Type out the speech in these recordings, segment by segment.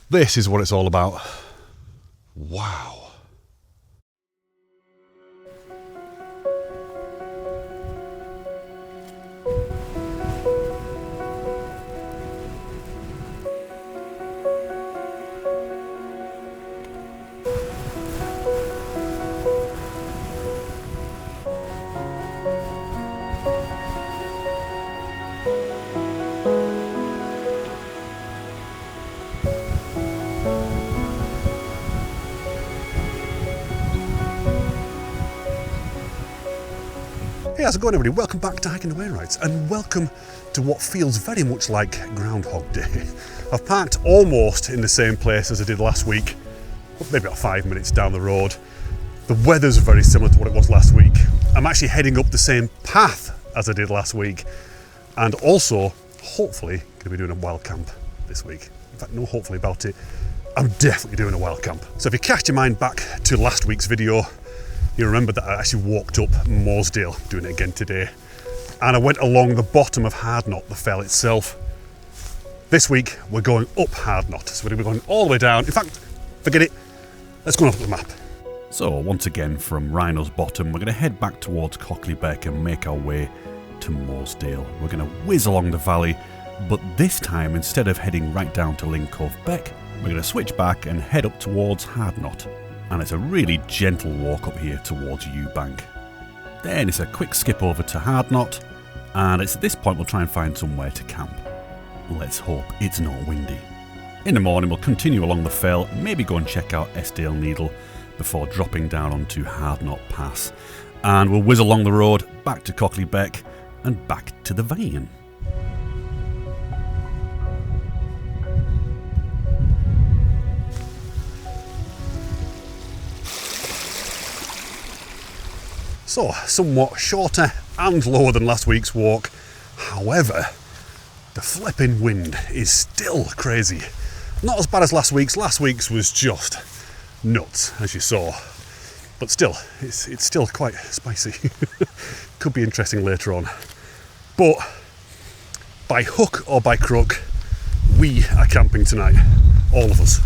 This is what it's all about. Wow. Hey, how's it going everybody? Welcome back to Hiking the Wainwrights and welcome to what feels very much like Groundhog Day. I've parked almost in the same place as I did last week, maybe about 5 minutes down the road. The weather's very similar to what it was last week. I'm actually heading up the same path as I did last week and also, hopefully, going to be doing a wild camp this week. In fact, no hopefully about it, I'm definitely doing a wild camp. So if you cast your mind back to last week's video, you remember that I actually walked up Mooresdale, doing it again today, and I went along the bottom of Hardknott, the fell itself. This week we're going up Hardknott, so we're going all the way down. In fact, forget it, let's go and look at the map. So once again from Rhino's Bottom, we're going to head back towards Cockley Beck and make our way to Mooresdale. We're going to whiz along the valley, but this time instead of heading right down to Lynn Cove Beck, we're going to switch back and head up towards Hardknott. And it's a really gentle walk up here towards Eubank. Then it's a quick skip over to Hardknott, and it's at this point we'll try and find somewhere to camp. Let's hope it's not windy. In the morning we'll continue along the fell, maybe go and check out Esdale Needle before dropping down onto Hardknott Pass. And we'll whiz along the road back to Cockley Beck and back to the van. So, somewhat shorter and lower than last week's walk. However, the flipping wind is still crazy. Not as bad as last week's. Last week's was just nuts, as you saw. But still, it's still quite spicy. Could be interesting later on. But by hook or by crook, we are camping tonight. All of us.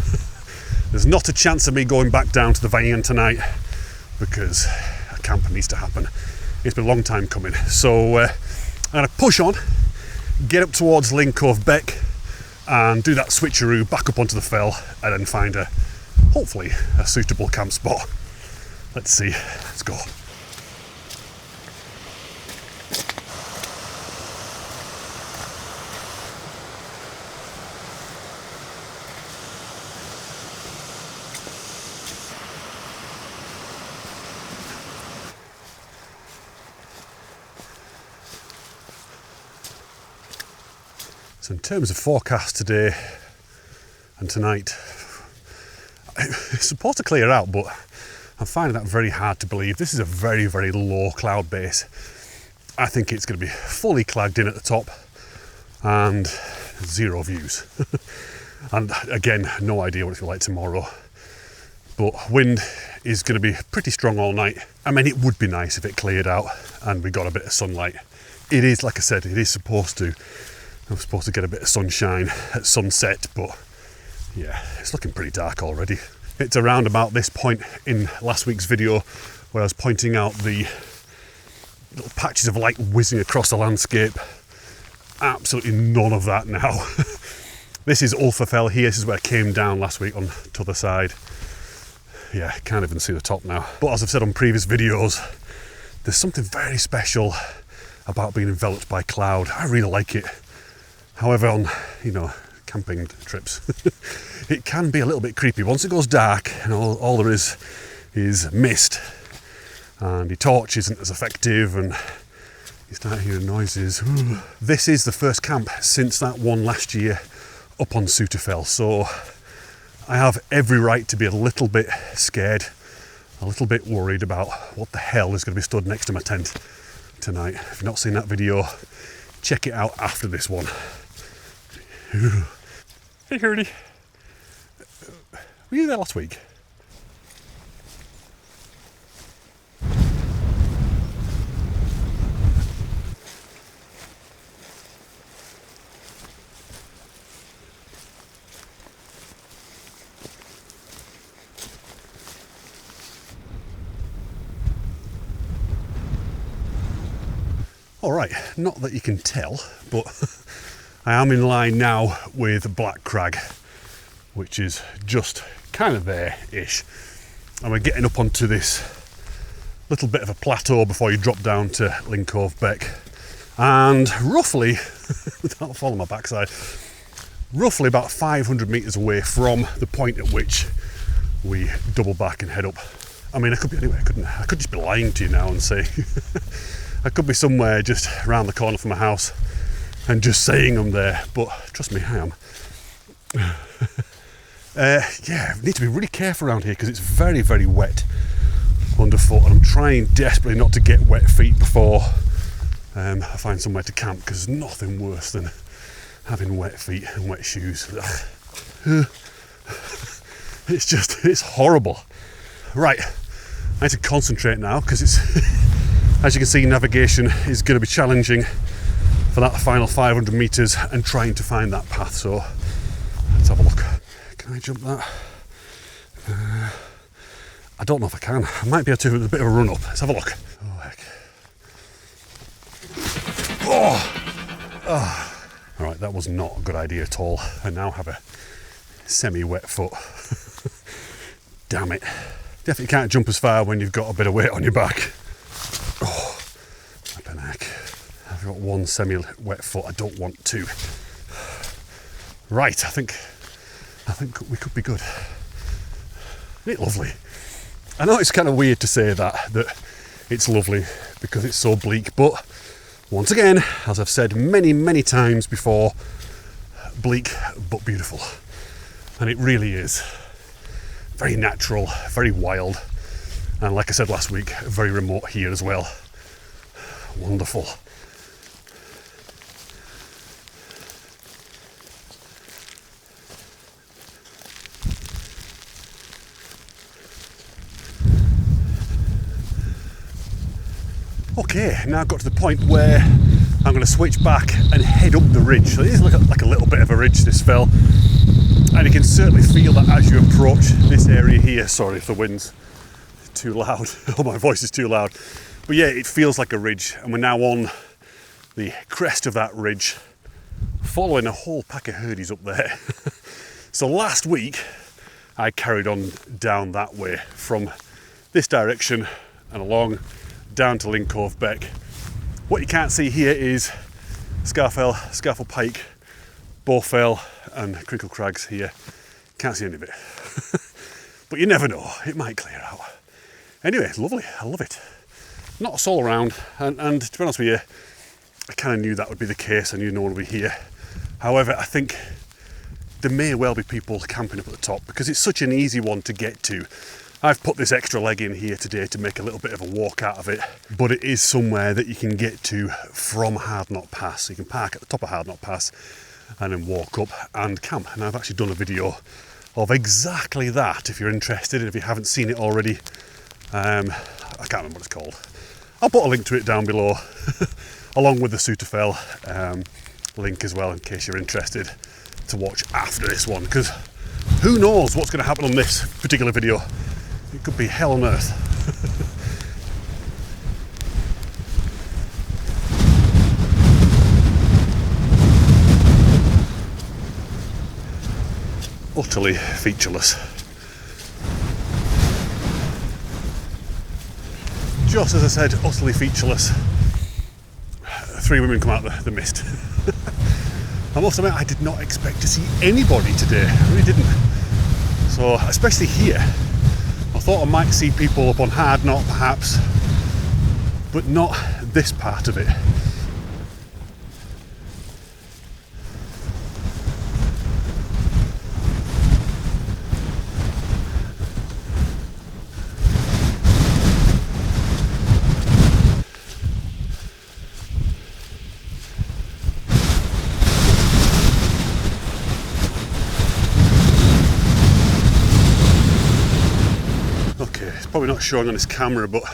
There's not a chance of me going back down to the van tonight because camp needs to happen. It's been a long time coming. So I'm going to push on, get up towards Lynn Cove Beck and do that switcheroo back up onto the fell and then find hopefully a suitable camp spot. Let's see. Let's go. So in terms of forecast today and tonight, it's supposed to clear out, but I'm finding that very hard to believe. This is a very, very low cloud base. I think it's going to be fully clagged in at the top and zero views. And again, no idea what it's like tomorrow. But wind is going to be pretty strong all night. I mean, it would be nice if it cleared out and we got a bit of sunlight. It is, like I said, it is supposed to. I'm supposed to get a bit of sunshine at sunset, but yeah, it's looking pretty dark already. It's around about this point in last week's video where I was pointing out the little patches of light whizzing across the landscape. Absolutely none of that now. This is Ulfa Fell here. This is where I came down last week on the other side. Yeah, can't even see the top now. But as I've said on previous videos, there's something very special about being enveloped by cloud. I really like it. However, on, camping trips, it can be a little bit creepy. Once it goes dark and all there is mist and your torch isn't as effective and you start hearing noises. This is the first camp since that one last year up on Sutterfell, so I have every right to be a little bit scared, a little bit worried about what the hell is going to be stood next to my tent tonight. If you've not seen that video, check it out after this one. Hey Hurdy, were you there last week? All right, not that you can tell, but I am in line now with Black Crag, which is just kind of there-ish. And we're getting up onto this little bit of a plateau before you drop down to Linn Cove Beck. And roughly, without falling my backside, roughly about 500 metres away from the point at which we double back and head up. I mean, I could be anywhere, couldn't I? I could just be lying to you now and say I could be somewhere just around the corner from my house and just saying I'm there, but trust me, I am. Yeah, I need to be really careful around here because it's very, very wet underfoot, and I'm trying desperately not to get wet feet before I find somewhere to camp, because there's nothing worse than having wet feet and wet shoes. It's horrible. Right, I need to concentrate now because it's, as you can see, navigation is going to be challenging for that final 500 metres and trying to find that path. So let's have a look. Can I jump that? I don't know if I can. I might be able to with a bit of a run up. Let's have a look. Oh, heck. Oh. All right, that was not a good idea at all. I now have a semi-wet foot. Damn it. Definitely can't jump as far when you've got a bit of weight on your back. Oh, flipping heck. I've got one semi-wet foot. I don't want two. Right, I think we could be good. Isn't it lovely? I know it's kind of weird to say that it's lovely because it's so bleak, but once again, as I've said many, many times before, bleak but beautiful. And it really is. Very natural, very wild, and like I said last week, very remote here as well. Wonderful. Okay, now I've got to the point where I'm going to switch back and head up the ridge. So it is like a little bit of a ridge, this fell. And you can certainly feel that as you approach this area here. Sorry if the wind's too loud. Oh, my voice is too loud. But yeah, it feels like a ridge. And we're now on the crest of that ridge, following a whole pack of herdies up there. So last week, I carried on down that way from this direction and along down to Linn Cove Beck. What you can't see here is Scarfell, Scarfell Pike, Bowfell and Crinkle Crags here. Can't see any of it. But you never know, it might clear out. Anyway, it's lovely, I love it. Not a soul around, and to be honest with you, I kind of knew that would be the case. I knew no one would be here. However, I think there may well be people camping up at the top because it's such an easy one to get to. I've put this extra leg in here today to make a little bit of a walk out of it, but it is somewhere that you can get to from Hardknott Pass. So you can park at the top of Hardknott Pass and then walk up and camp. And I've actually done a video of exactly that if you're interested, and if you haven't seen it already. I can't remember what it's called. I'll put a link to it down below, along with the Sutterfell link as well, in case you're interested to watch after this one, because who knows what's going to happen on this particular video. It could be hell on earth. Utterly featureless. Just as I said, utterly featureless. 3 women come out of the mist. I must admit, I did not expect to see anybody today. I really didn't. So, especially here, I thought I might see people up on Hardknott perhaps, but not this part of it. Probably not showing on this camera, but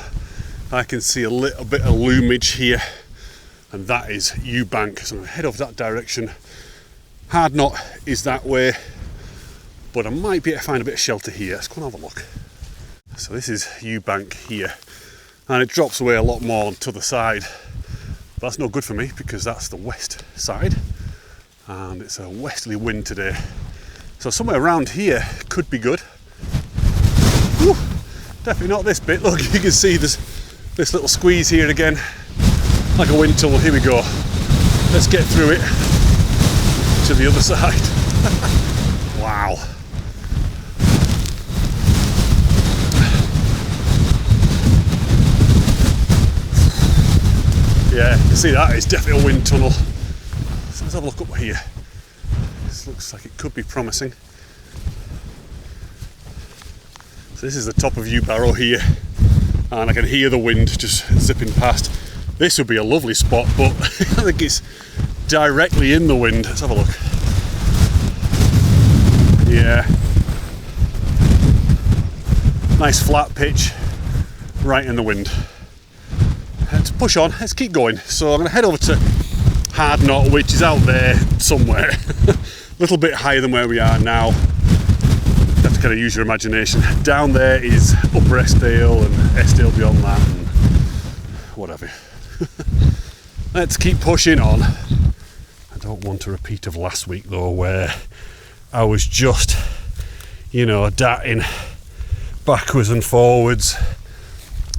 I can see a little bit of loomage here, and that is Eubank. So I'm going to head over that direction. Hardknott is that way, but I might be able to find a bit of shelter here. Let's go and have a look. So this is Eubank here, and it drops away a lot more to the side But that's no good for me because that's the west side and it's a westerly wind today. So somewhere around here could be good. Whew, definitely not this bit. Look, you can see there's this little squeeze here again, like a wind tunnel. Here we go. Let's get through it to the other side. Wow. Yeah, you can see that, it's definitely a wind tunnel. So let's have a look up here. This looks like it could be promising. So this is the top of U Barrow here, and I can hear the wind just zipping past. This would be a lovely spot, but I think it's directly in the wind. Let's have a look. Yeah. Nice flat pitch, right in the wind. Let's push on, let's keep going. So I'm going to head over to Hardknott, which is out there somewhere, a little bit higher than where we are now. You have to kind of use your imagination. Down there is Upper Eskdale and Eskdale beyond that and whatever. Let's keep pushing on. I don't want a repeat of last week though, where I was just, darting backwards and forwards,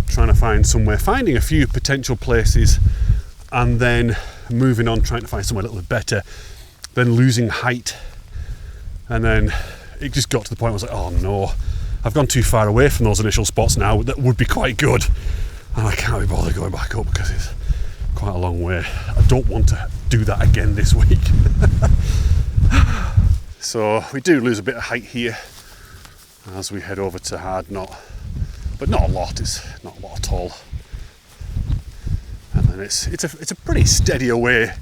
trying to find somewhere, finding a few potential places and then moving on, trying to find somewhere a little bit better, then losing height, and then it just got to the point where I was like, oh no, I've gone too far away from those initial spots now that would be quite good and I can't be bothered going back up because it's quite a long way. I don't want to do that again this week. So we do lose a bit of height here as we head over to Hardknott, but not a lot. It's not a lot at all. And then it's a pretty steady away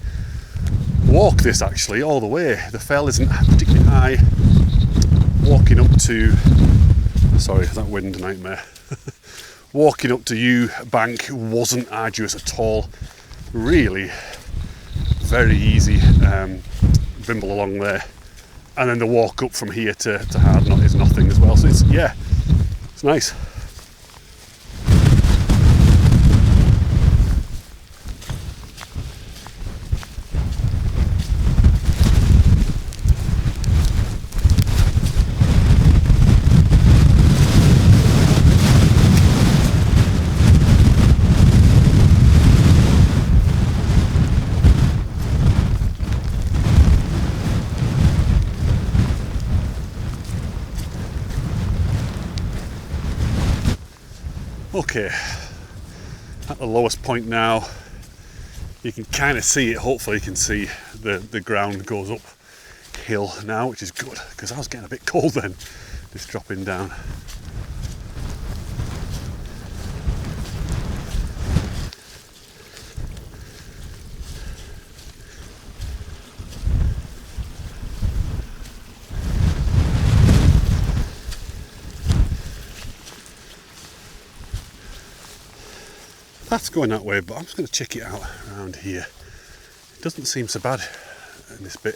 walk, this actually, all the way. The fell isn't particularly high. Walking up to, sorry, that wind nightmare. Walking up to U Bank wasn't arduous at all. Really very easy, bimble along there. And then the walk up from here to Hardknott is nothing as well. So it's nice. Okay, at the lowest point now, you can kind of see it. Hopefully you can see the ground goes up hill now, which is good because I was getting a bit cold then, just dropping down. That's going that way, but I'm just going to check it out around here. It doesn't seem so bad in this bit.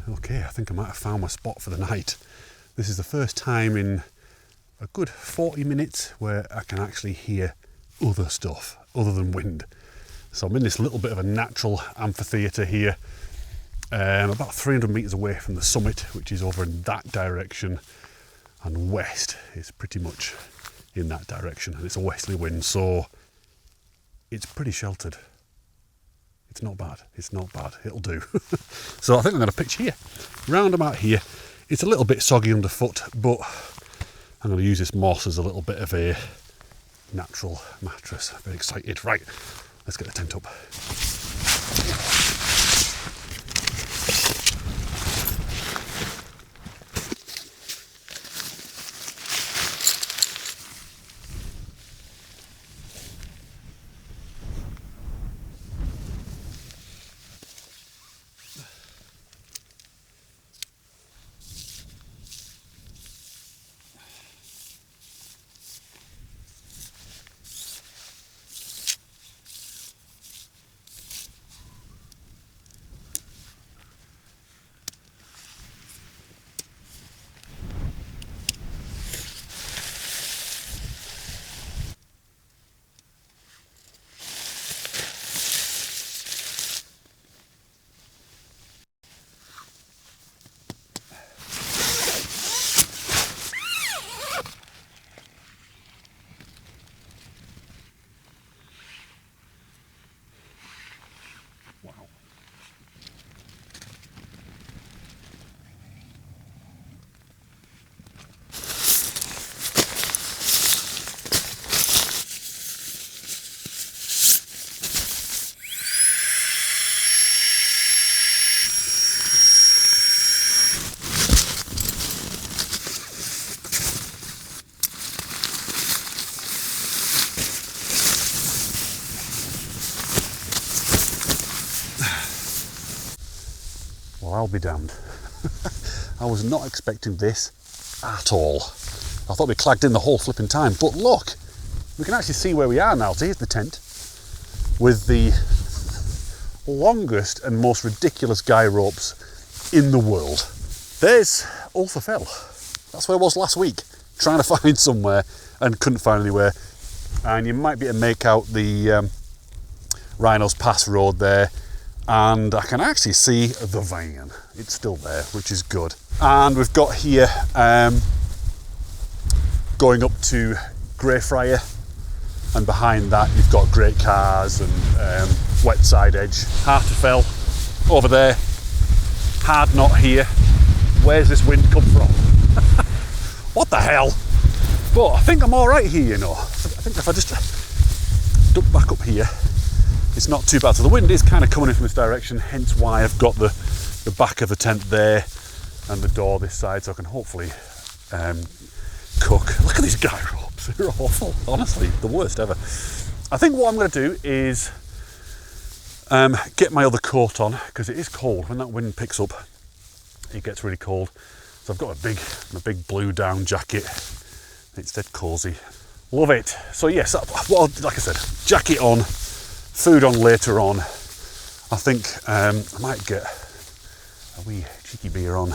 Okay, I think I might have found my spot for the night. This is the first time in a good 40 minutes where I can actually hear other stuff other than wind. So I'm in this little bit of a natural amphitheatre here, about 300 metres away from the summit, which is over in that direction, and west is pretty much in that direction, and it's a westerly wind, so it's pretty sheltered. It's not bad, it'll do. So I think I'm going to pitch here, round about here. It's a little bit soggy underfoot, but I'm going to use this moss as a little bit of a natural mattress. Very excited. Right, let's get the tent up. I'll be damned. I was not expecting this at all. I thought we clagged in the whole flipping time, but look, we can actually see where we are now. So here's the tent with the longest and most ridiculous guy ropes in the world. There's Ulfa Fell. That's where I was last week, trying to find somewhere and couldn't find anywhere. And you might be able to make out the Rhinos Pass Road there, and I can actually see the van. It's still there, which is good. And we've got here going up to Greyfriar, and behind that you've got Great Cars and Wetside Edge. Hartefell over there, Hardknott here. Where's this wind come from? What the hell? But I think I'm all right here, you know. I think if I just duck back up here, it's not too bad. So the wind is kind of coming in from this direction, hence why I've got the back of the tent there and the door this side, so I can hopefully cook. Look at these guy ropes, they're awful. Honestly, the worst ever. I think what I'm going to do is get my other coat on, because it is cold. When that wind picks up, it gets really cold. So I've got my big blue down jacket. It's dead cosy. Love it. So yes, well, like I said, jacket on, food on later on. I think I might get a wee cheeky beer on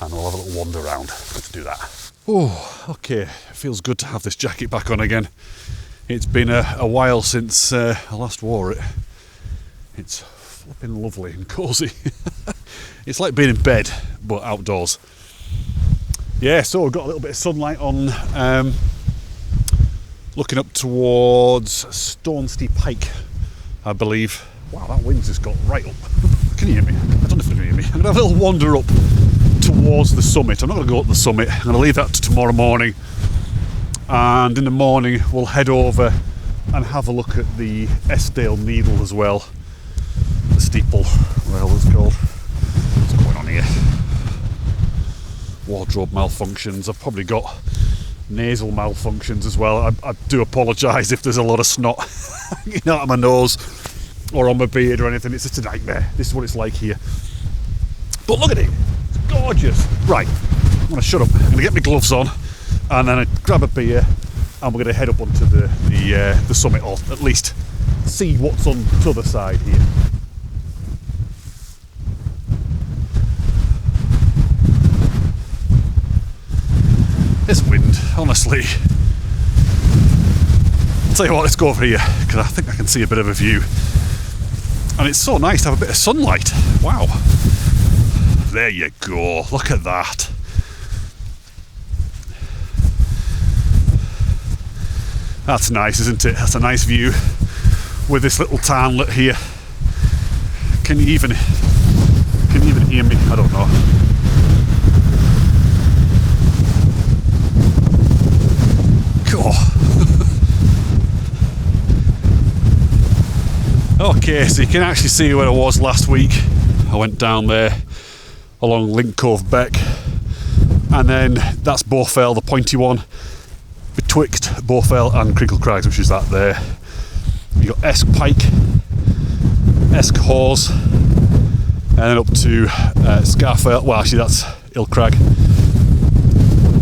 and we'll have a little wander around. Let's do that. Oh, okay. It feels good to have this jacket back on again. It's been a while since I last wore it. It's flipping lovely and cosy. It's like being in bed, but outdoors. Yeah, so we've got a little bit of sunlight on, looking up towards Stonesteep Pike, I believe. Wow, that wind's just got right up. Can you hear me? I don't know if you can hear me. I'm going to have a little wander up towards the summit. I'm not going to go up the summit. I'm going to leave that to tomorrow morning. And in the morning, we'll head over and have a look at the Eskdale Needle as well. The steeple, whatever it's called. What's going on here? Wardrobe malfunctions. I've probably got nasal malfunctions as well. I do apologise if there's a lot of snot hanging out of my nose or on my beard or anything. It's just a nightmare. This is what it's like here. But look at it. It's gorgeous. Right, I'm going to shut up. I'm going to get my gloves on and then I grab a beer and we're going to head up onto the summit, or at least see what's on the other side here. This wind, honestly. I'll tell you what, let's go over here because I think I can see a bit of a view. And it's so nice to have a bit of sunlight. Wow. There you go. Look at that. That's nice, isn't it? That's a nice view with this little townlet here. Can you even hear me? I don't know. Okay, so you can actually see where I was last week. I went down there along Link Cove Beck, and then that's Bowfell, the pointy one, betwixt Bowfell and Crinkle Crags, which is that there. You got Esk Pike, Esk Hawes, and then up to Scarfell. Well, actually, that's Ill Crag,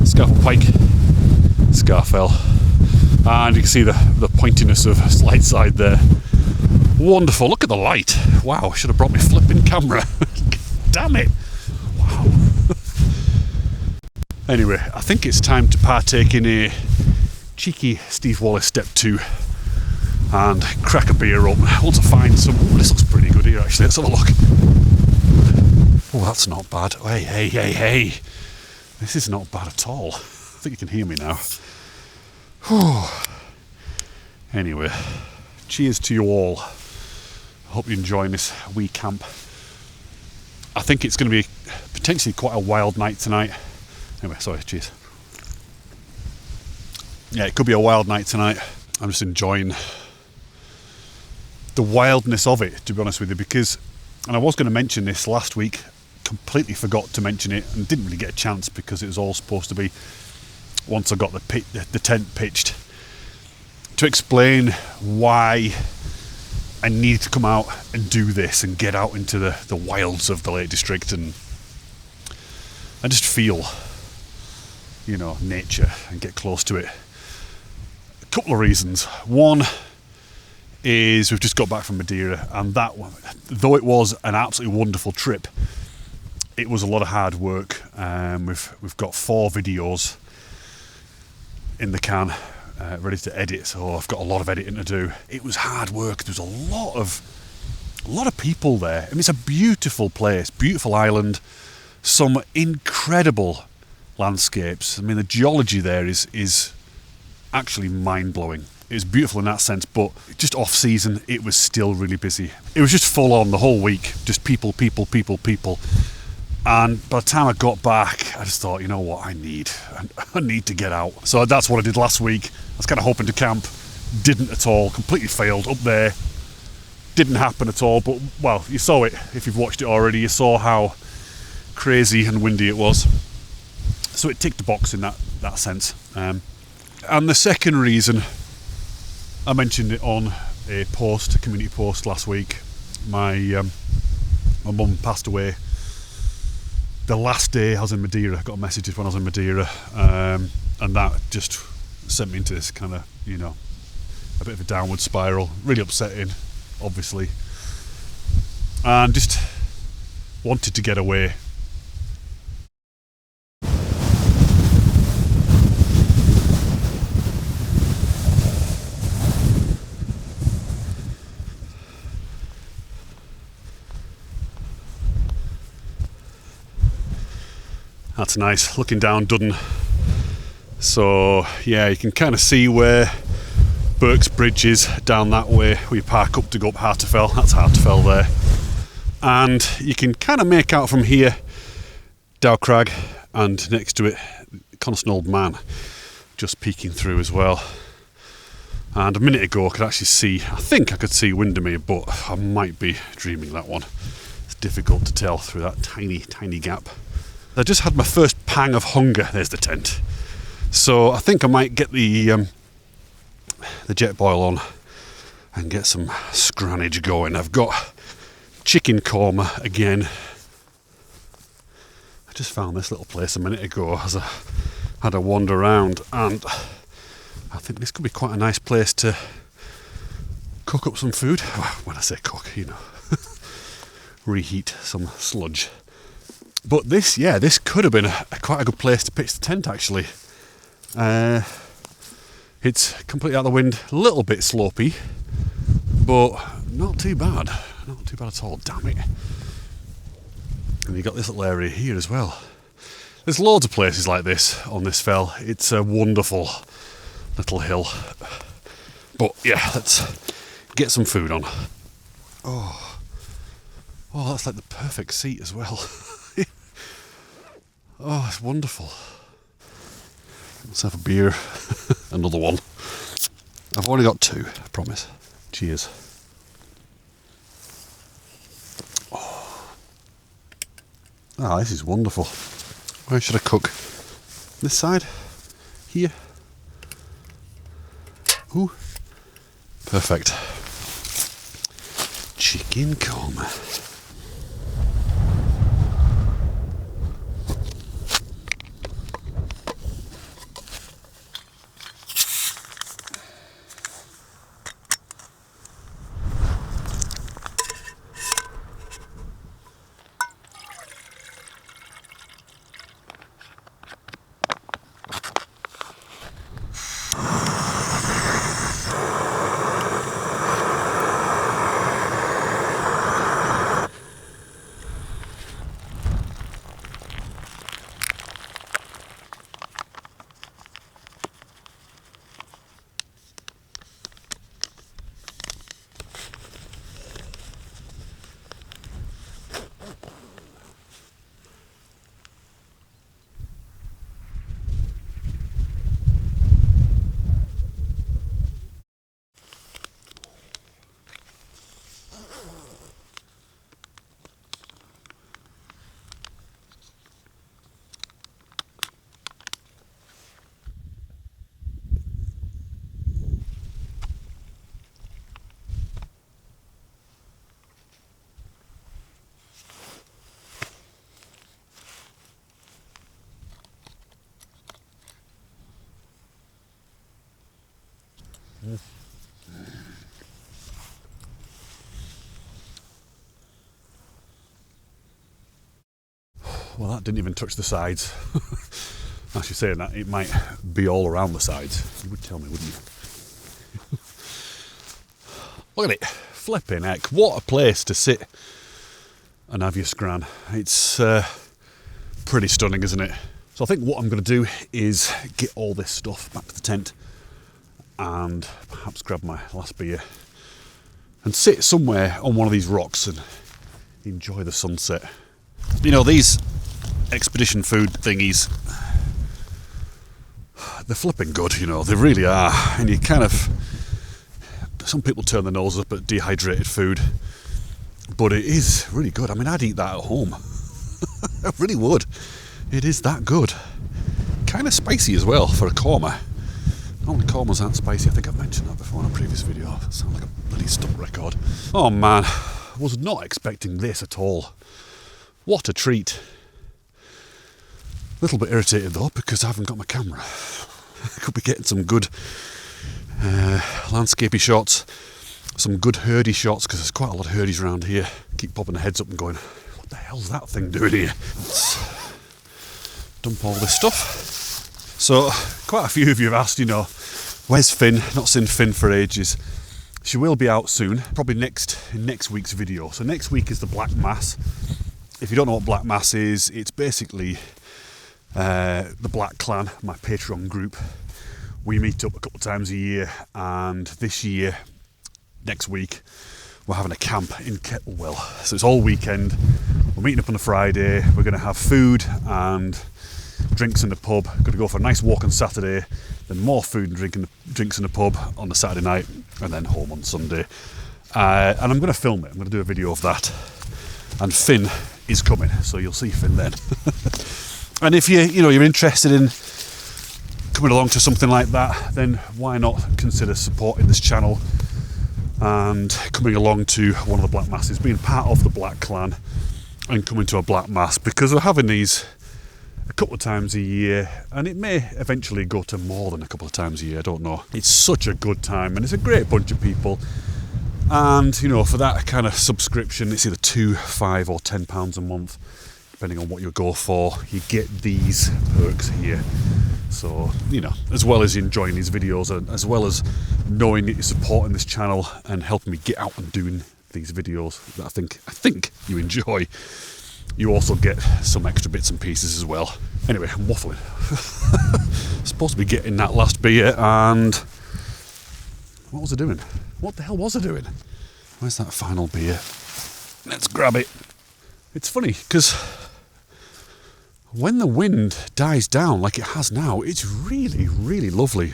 Scarfell Pike, Scarfell, and you can see the pointiness of Slideside there. Wonderful, look at the light. Wow, I should have brought my flipping camera. Damn it. Wow. Anyway, I think it's time to partake in a cheeky Steve Wallace Step 2 and crack a beer up. I want to find some. Ooh, this looks pretty good here actually. Let's have a look. Oh, that's not bad. Hey. This is not bad at all. I think you can hear me now. Whew. Anyway, cheers to you all. I hope you're enjoying this wee camp. I think it's going to be potentially quite a wild night tonight. Anyway, sorry, cheers. Yeah, it could be a wild night tonight. I'm just enjoying the wildness of it, to be honest with you, because, and I was going to mention this last week, completely forgot to mention it and didn't really get a chance because it was all supposed to be once I got the tent pitched, to explain why I needed to come out and do this and get out into the wilds of the Lake District and just feel, you know, nature and get close to it. A couple of reasons. One is we've just got back from Madeira, and that one, though it was an absolutely wonderful trip, it was a lot of hard work. We've got 4 videos in the can, ready to edit, so I've got a lot of editing to do. It was hard work. There's a lot of people there. I mean, it's a beautiful place, beautiful island, some incredible landscapes. I mean, the geology there is actually mind-blowing. It was beautiful in that sense, but just off season, it was still really busy. It was just full on the whole week, just people. And by the time I got back, I just thought, you know what, I need to get out. So that's what I did last week. I was kind of hoping to camp, didn't at all, completely failed up there. Didn't happen at all, but well, you saw it if you've watched it already. You saw how crazy and windy it was. So it ticked the box in that sense. And the second reason, I mentioned it on a community post last week. My mum passed away the last day I was in Madeira. I got messages when I was in Madeira, and that just sent me into this kind of, you know, a bit of a downward spiral. Really upsetting, obviously, and just wanted to get away. That's nice, looking down Dudden. So yeah, you can kind of see where Burke's Bridge is down that way. We park up to go up Hartefell. That's Hartefell there. And you can kind of make out from here Dow Crag, and next to it Coniston Old Man just peeking through as well. And a minute ago I could actually see, I think I could see Windermere, but I might be dreaming that one. It's difficult to tell through that tiny gap. I just had my first pang of hunger. There's the tent. So I think I might get the jet boil on and get some scrannage going. I've got chicken korma again. I just found this little place a minute ago as I had a wander around, and I think this could be quite a nice place to cook up some food. Well, when I say cook, you know, reheat some sludge. But this could have been quite a good place to pitch the tent, actually. It's completely out of the wind, a little bit slopey, but not too bad. Not too bad at all, damn it. And you've got this little area here as well. There's loads of places like this on this fell. It's a wonderful little hill. But yeah, let's get some food on. Oh, that's like the perfect seat as well. Oh, it's wonderful. Let's have a beer. Another one. I've only got 2, I promise. Cheers. Oh, this is wonderful. Where should I cook? This side? Here? Ooh. Perfect. Chicken korma. Well, that didn't even touch the sides. Actually, saying that, it might be all around the sides. You would tell me, wouldn't you? Look at it. Flipping heck. What a place to sit and have your scran. It's pretty stunning, isn't it? So I think what I'm going to do is get all this stuff back to the tent and perhaps grab my last beer and sit somewhere on one of these rocks and enjoy the sunset. You know, these expedition food thingies, they're flipping good, you know, they really are. And you kind of, some people turn their noses up at dehydrated food, but it is really good. I mean, I'd eat that at home. I really would. It is that good. Kind of spicy as well for a korma. Normally kormas aren't spicy. I think I've mentioned that before in a previous video. That sounds like a bloody stuck record. Oh man, I was not expecting this at all. What a treat. A little bit irritated though because I haven't got my camera. I could be getting some good landscapey shots, some good herdy shots, because there's quite a lot of herdies around here. Keep popping their heads up and going, what the hell's that thing doing here? Let's dump all this stuff. So quite a few of you have asked, you know, where's Finn? Not seen Finn for ages. She will be out soon, probably in next week's video. So next week is the Black Mass. If you don't know what Black Mass is, it's basically the Black Clan, my Patreon group. We meet up a couple of times a year, and this year, next week, we're having a camp in Kettlewell. So it's all weekend. We're meeting up on a Friday. We're going to have food and drinks in the pub. Going to go for a nice walk on Saturday, then more food and drinks in the pub on the Saturday night, and then home on Sunday. And I'm going to film it. I'm going to do a video of that. And Finn is coming, so you'll see Finn then. And if you're interested in coming along to something like that, then why not consider supporting this channel and coming along to one of the Black Masses, being part of the Black Clan and coming to a Black Mass, because we're having these a couple of times a year, and it may eventually go to more than a couple of times a year, I don't know. It's such a good time and it's a great bunch of people. And you know, for that kind of subscription, it's either £2, £5 or £10 a month, depending on what you go for. You get these perks here. So, you know, as well as enjoying these videos, and as well as knowing that you're supporting this channel and helping me get out and doing these videos that I think you enjoy, you also get some extra bits and pieces as well. Anyway, I'm waffling. Supposed to be getting that last beer, and what was I doing? What the hell was I doing? Where's that final beer? Let's grab it. It's funny, because when the wind dies down like it has now, it's really, really lovely.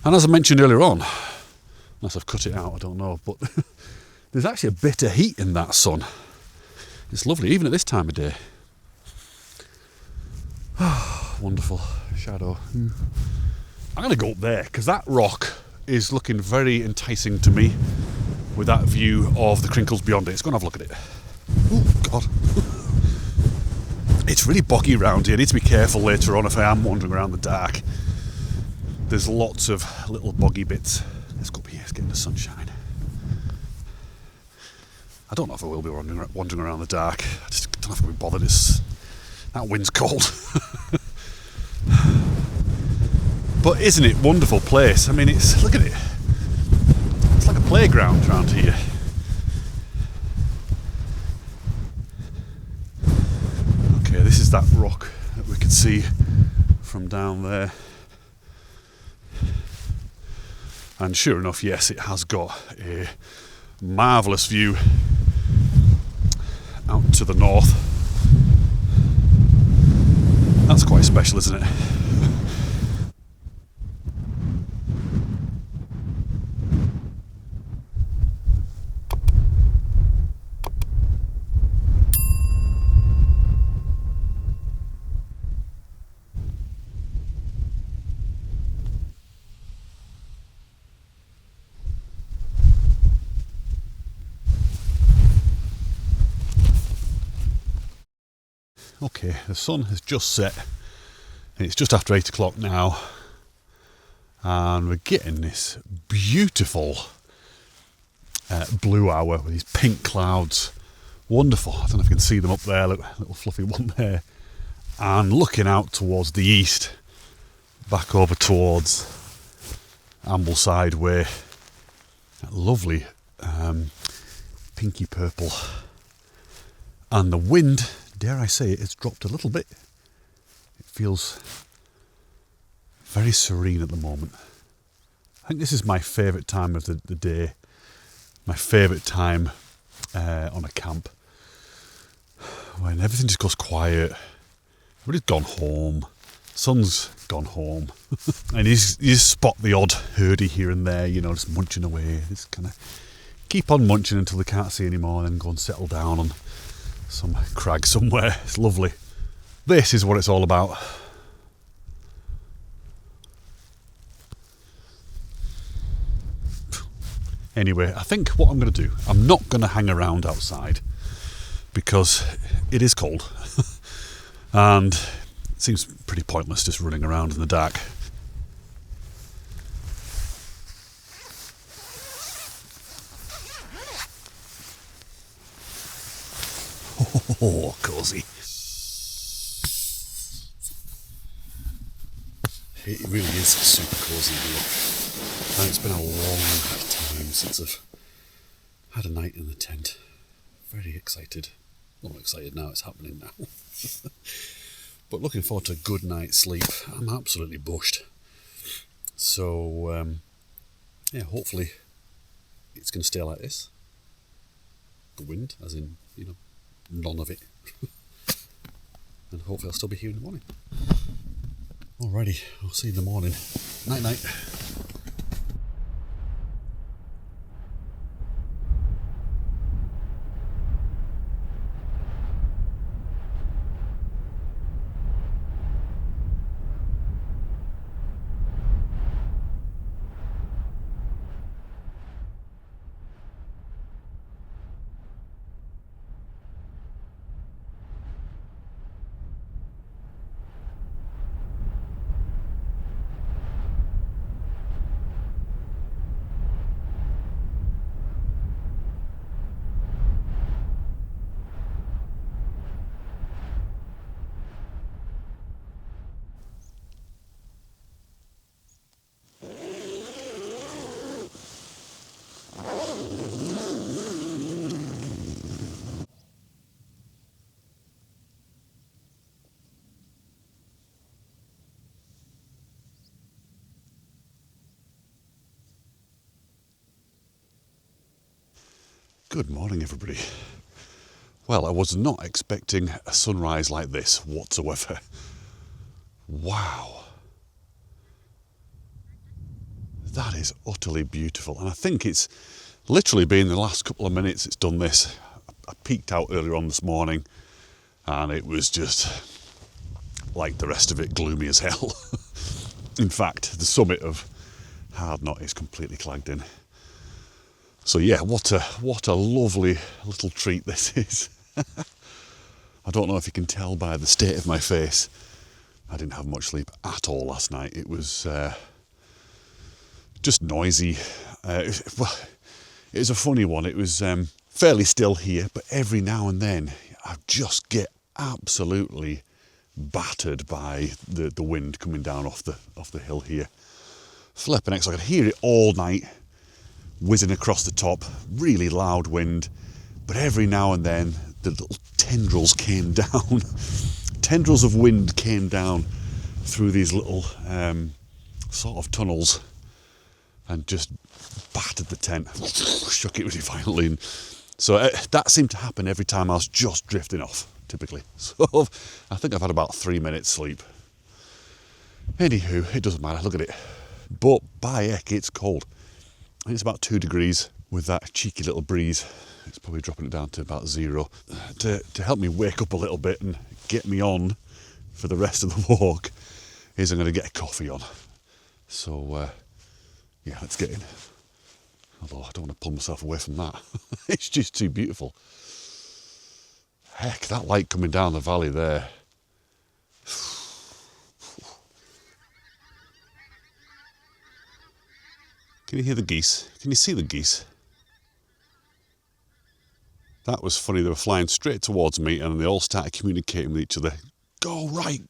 And as I mentioned earlier on, unless I've cut it out, I don't know, but there's actually a bit of heat in that sun. It's lovely, even at this time of day. Wonderful shadow. I'm going to go up there, because that rock is looking very enticing to me with that view of the crinkles beyond it. Let's go and have a look at it. Oh, God. It's really boggy around here. I need to be careful later on if I am wandering around the dark. There's lots of little boggy bits. Let's go up here, let's get in the sunshine. I don't know if I will be wandering around the dark. I just don't have to be bothered. That wind's cold. But isn't it a wonderful place? I mean, look at it. It's like a playground around here. Okay, this is that rock that we can see from down there. And sure enough, yes, it has got a marvellous view out to the north. That's quite special, isn't it? Okay, the sun has just set and it's just after 8 o'clock now, And we're getting this beautiful blue hour with these pink clouds. Wonderful. I don't know if you can see them up there, look, little fluffy one there. And looking out towards the east, back over towards Ambleside Way. That lovely pinky purple. And the wind, dare I say it, has dropped a little bit. It feels very serene at the moment. I think this is my favourite time of the day. My favourite time on a camp. When everything just goes quiet. Everybody's gone home. Sun's gone home. And you just spot the odd herdie here and there, you know, just munching away. Just kind of keep on munching until they can't see anymore, and then go and settle down on some crag somewhere. It's lovely. This is what it's all about. Anyway, I think what I'm going to do, I'm not going to hang around outside because it is cold and it seems pretty pointless just running around in the dark. Oh, cosy. It really is super cosy here. And it's been a long time since I've had a night in the tent. Very excited. Not excited now, it's happening now. But looking forward to a good night's sleep. I'm absolutely bushed. So, yeah, hopefully it's going to stay like this. The wind, as in, you know, none of it. And hopefully I'll still be here in the morning. Alrighty, I'll see you in the morning. Night night. Good morning, everybody. Well, I was not expecting a sunrise like this whatsoever. Wow. That is utterly beautiful. And I think it's literally been the last couple of minutes it's done this. I peeked out earlier on this morning and it was just like the rest of it, gloomy as hell. In fact, the summit of Hardknott is completely clagged in. So yeah, what a lovely little treat this is. I don't know if you can tell by the state of my face. I didn't have much sleep at all last night. It was just noisy. Well, it was a funny one. It was fairly still here, but every now and then I just get absolutely battered by the wind coming down off the hill here. Flipping heck, so I could hear it all night, whizzing across the top, really loud wind, but every now and then the little tendrils came down. Tendrils of wind came down through these little sort of tunnels and just battered the tent, shook it really violently. And so that seemed to happen every time I was just drifting off, typically. So I think I've had about 3 minutes sleep. Anywho, it doesn't matter, look at it. But by heck, it's cold. I think it's about 2 degrees with that cheeky little breeze. It's probably dropping it down to about 0. To help me wake up a little bit and get me on for the rest of the walk is I'm going to get a coffee on. So, yeah, let's get in. Although I don't want to pull myself away from that. It's just too beautiful. Heck, that light coming down the valley there. Can you hear the geese? Can you see the geese? That was funny. They were flying straight towards me and they all started communicating with each other. Go right,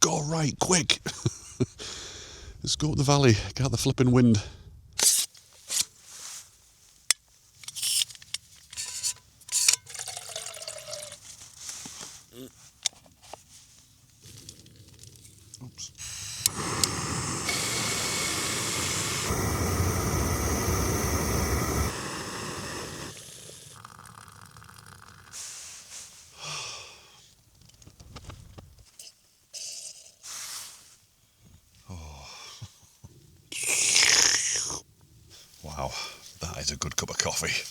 quick. Let's go up the valley, get out the flipping wind. Oops. Wow, that is a good cup of coffee.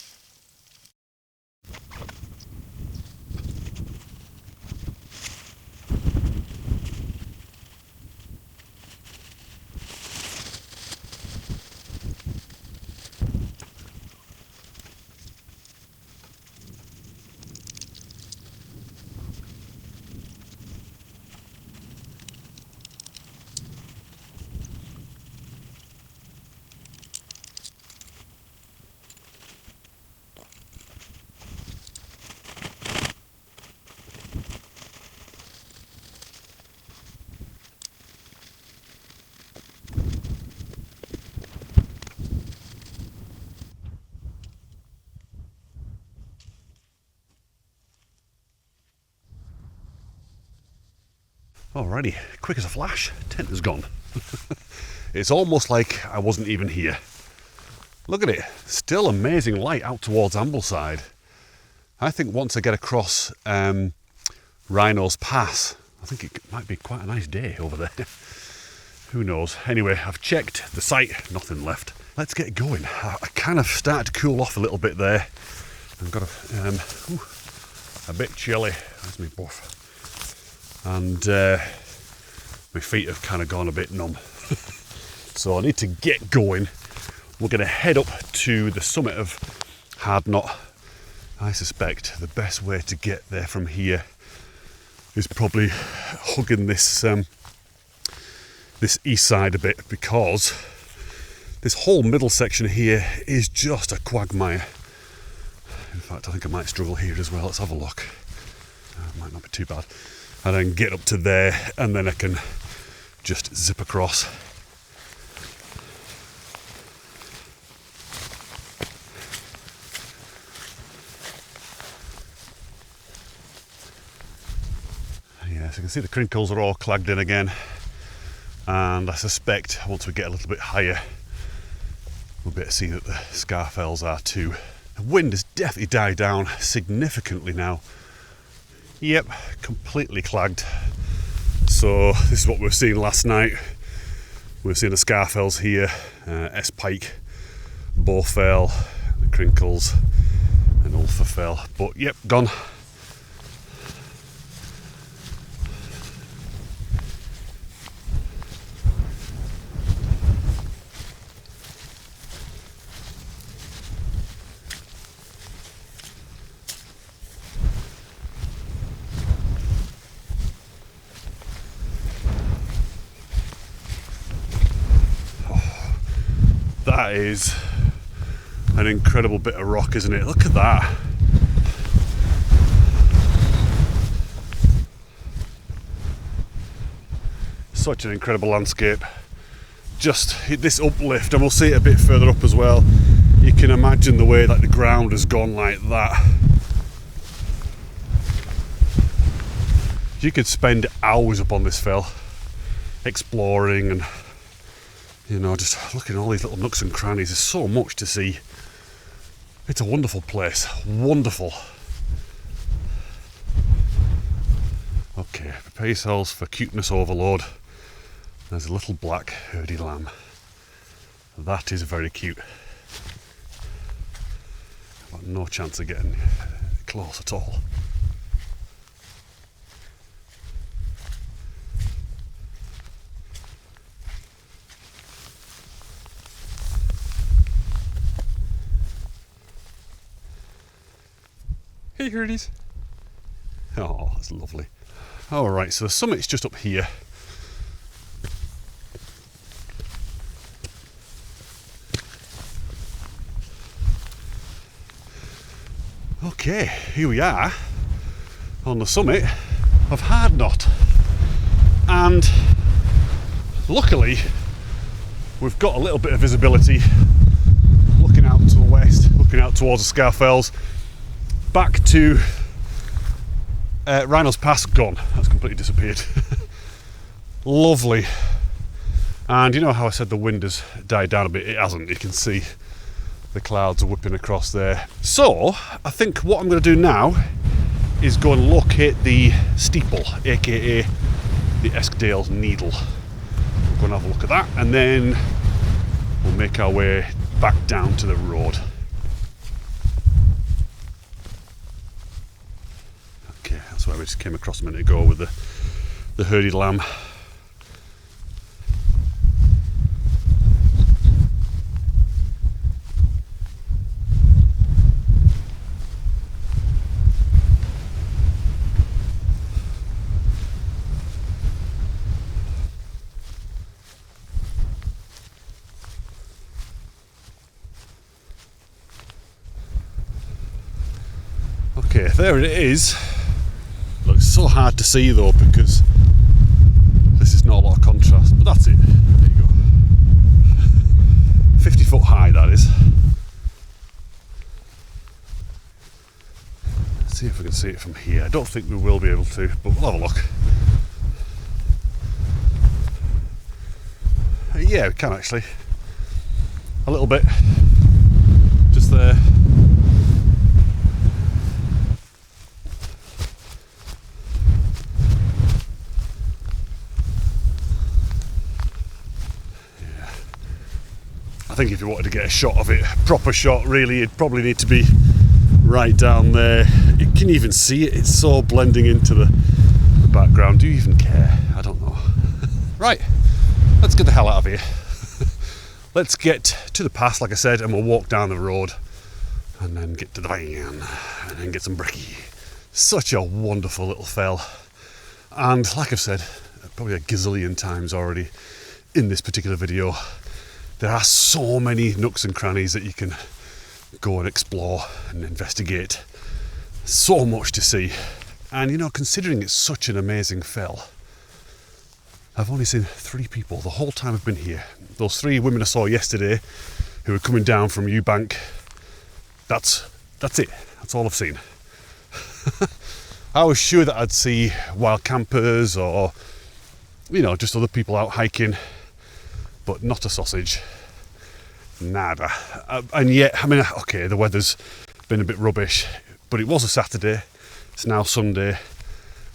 Alrighty, quick as a flash, tent is gone. It's almost like I wasn't even here. Look at it, still amazing light out towards Ambleside. I think once I get across Rhino's Pass, I think it might be quite a nice day over there. Who knows? Anyway, I've checked the site, nothing left. Let's get going. I kind of started to cool off a little bit there. I've got a bit chilly. There's my buff. And my feet have kind of gone a bit numb. So I need to get going. We're going to head up to the summit of Hardknott. I suspect the best way to get there from here is probably hugging this this east side a bit, because this whole middle section here is just a quagmire. In fact, I think I might struggle here as well. Let's have a look. It might not be too bad. And then get up to there, and then I can just zip across. Yeah, so you can see the crinkles are all clagged in again. And I suspect once we get a little bit higher, we'll be able to see that the scarfells are too. The wind has definitely died down significantly now. Yep, completely clagged. So this is what we were seeing last night. We were seeing the scarfells here, S-Pike, Bowfell, the crinkles, and Ulfafell. But yep, gone. That is an incredible bit of rock, isn't it? Look at that. Such an incredible landscape. Just this uplift, and we'll see it a bit further up as well. You can imagine the way that the ground has gone like that. You could spend hours up on this fell, exploring and, you know, just looking at all these little nooks and crannies. There's so much to see. It's a wonderful place. Wonderful. Okay, prepare yourselves for cuteness overload. There's a little black herdy lamb. That is very cute. I've got no chance of getting close at all. Hey herdies. Oh, that's lovely. Alright, so the summit's just up here. Okay, here we are on the summit of Hardknott, and luckily we've got a little bit of visibility looking out to the west, looking out towards the Scarfells. Back to Rhinos Pass, gone. That's completely disappeared. Lovely. And you know how I said the wind has died down a bit? It hasn't. You can see the clouds are whipping across there. So I think what I'm going to do now is go and locate the steeple, aka the Eskdale Needle. We're going to have a look at that, and then we'll make our way back down to the road. Okay, that's where we just came across a minute ago with the herded lamb. Okay, there it is. Looks so hard to see though because this is not a lot of contrast, but that's it. There you go. 50 foot high, that is. Let's see if we can see it from here. I don't think we will be able to, but we'll have a look. Yeah, we can actually. A little bit. Just there. I think if you wanted to get a shot of it, proper shot really, it'd probably need to be right down there. You can even see it, it's so blending into the background. Do you even care? I don't know. Right, let's get the hell out of here. Let's get to the pass, like I said, and we'll walk down the road and then get to the van and then get some brekkie. Such a wonderful little fell. And like I've said, probably a gazillion times already in this particular video, there are so many nooks and crannies that you can go and explore and investigate. So much to see. And you know, considering it's such an amazing fell, I've only seen 3 people the whole time I've been here. Those 3 women I saw yesterday who were coming down from Eubank. That's it. That's all I've seen. I was sure that I'd see wild campers or, you know, just other people out hiking, but not a sausage. Nada. And yet, I mean, okay, the weather's been a bit rubbish, but it was a Saturday, it's now Sunday,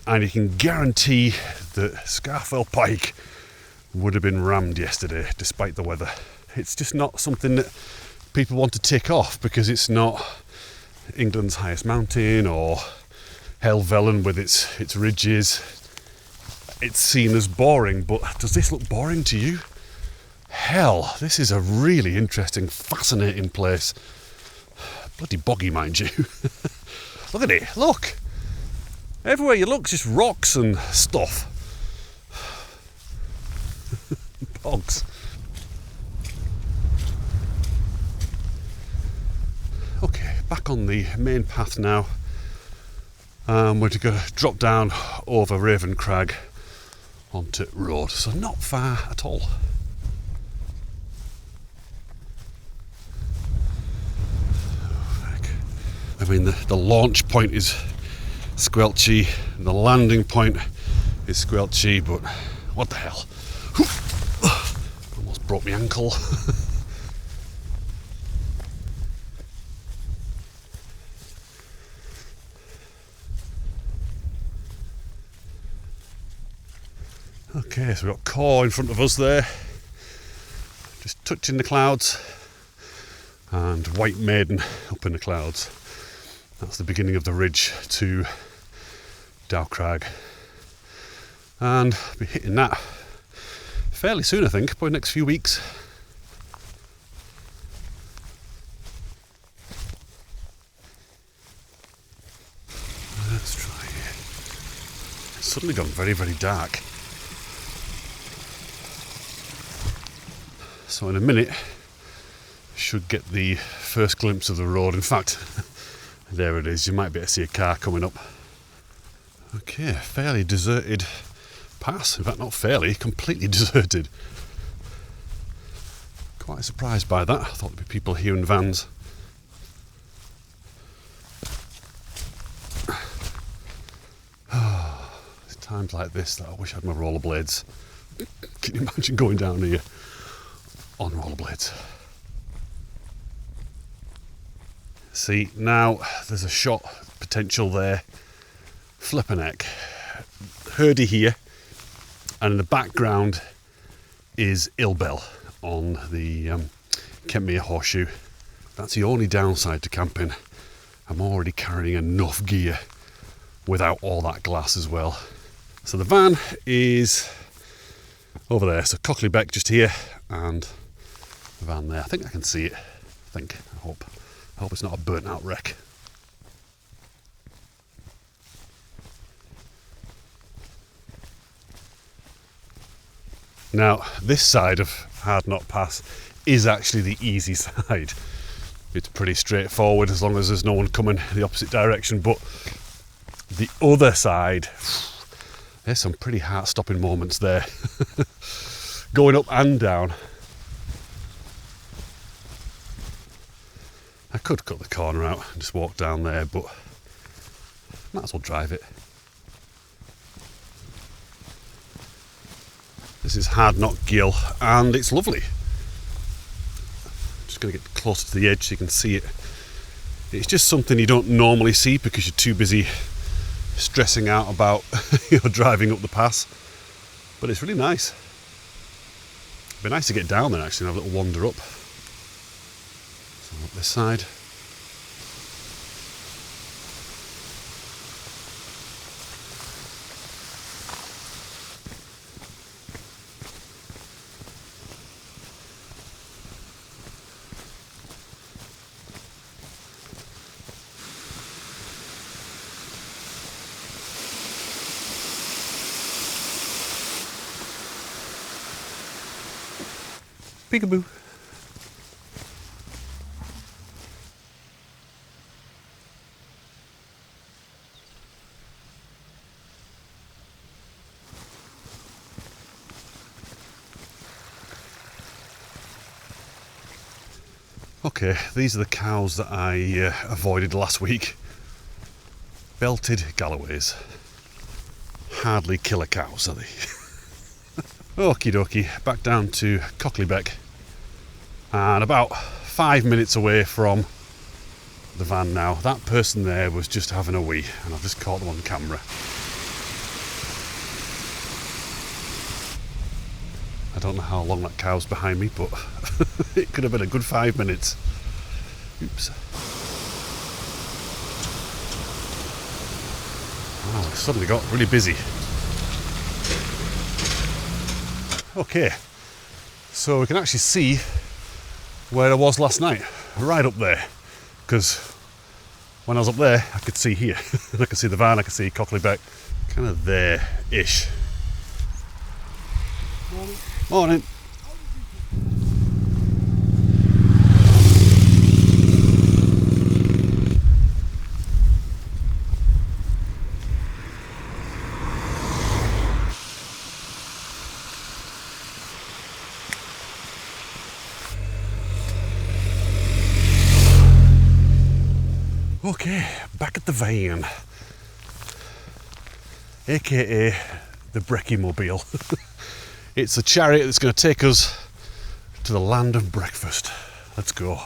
and you can guarantee that Scarfell Pike would have been rammed yesterday, despite the weather. It's just not something that people want to tick off because it's not England's highest mountain or Helvellyn with its ridges. It's seen as boring, but does this look boring to you? Hell, this is a really interesting, fascinating place. Bloody boggy, mind you. Look at it, look. Everywhere you look, just rocks and stuff. Bogs. Okay, back on the main path now. We're going to drop down over Raven Crag onto road, so not far at all. I mean, the launch point is squelchy, the landing point is squelchy, but what the hell? Almost broke my ankle. Okay, so we've got Core in front of us there, just touching the clouds, and White Maiden up in the clouds. That's the beginning of the ridge to Dow Crag, and I'll be hitting that fairly soon, I think, probably next few weeks. Let's try it. It's suddenly gone very, very dark. So in a minute, should get the first glimpse of the road. In fact, There it is, you might be able to see a car coming up. Okay, fairly deserted pass. In fact, not fairly, completely deserted. Quite surprised by that. I thought there'd be people here in vans. It's times like this that I wish I had my rollerblades. Can you imagine going down here on rollerblades? See, now there's a shot potential there. Flippin' heck. Hurdy here, and in the background is Ilbel on the Kentmere Horseshoe. That's the only downside to camping. I'm already carrying enough gear without all that glass as well. So the van is over there. So Cockley Beck just here, and the van there. I think I can see it. I hope it's not a burnt out wreck. Now, this side of Hardknott Pass is actually the easy side. It's pretty straightforward as long as there's no one coming the opposite direction, but the other side, there's some pretty heart-stopping moments there. Going up and down. I could cut the corner out and just walk down there, but might as well drive it. This is Hardknott Gill, and it's lovely. Just going to get closer to the edge so you can see it. It's just something you don't normally see because you're too busy stressing out about driving up the pass. But it's really nice. It'd be nice to get down there actually and have a little wander up. So up this side. Peekaboo. Okay, these are the cows that I avoided last week. Belted Galloways. Hardly killer cows, are they? Okie dokie, back down to Cockley Beck, and about 5 minutes away from the van now. That person there was just having a wee, and I've just caught them on camera. I don't know how long that cow's behind me, but it could have been a good 5 minutes. Oops. Wow, it suddenly got really busy. Okay, so we can actually see where I was last night, right up there, because when I was up there I could see here. I could see the van, I could see Cockley Beck, kind of there-ish. Morning. Okay, back at the van, aka the Brekkie-mobile. It's a chariot that's going to take us to the land of breakfast. Let's go.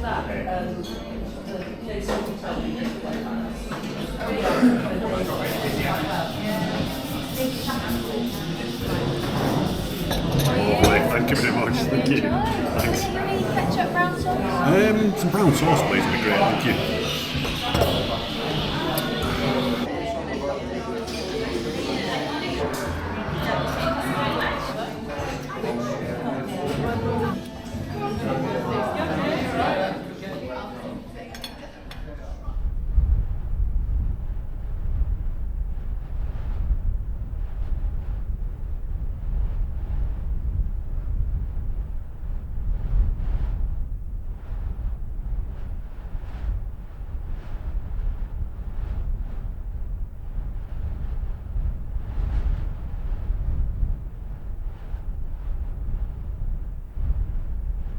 Lovely, thank you very much. Thank you. Thanks. Ketchup, brown sauce? Some brown sauce, please, would be great. Thank you.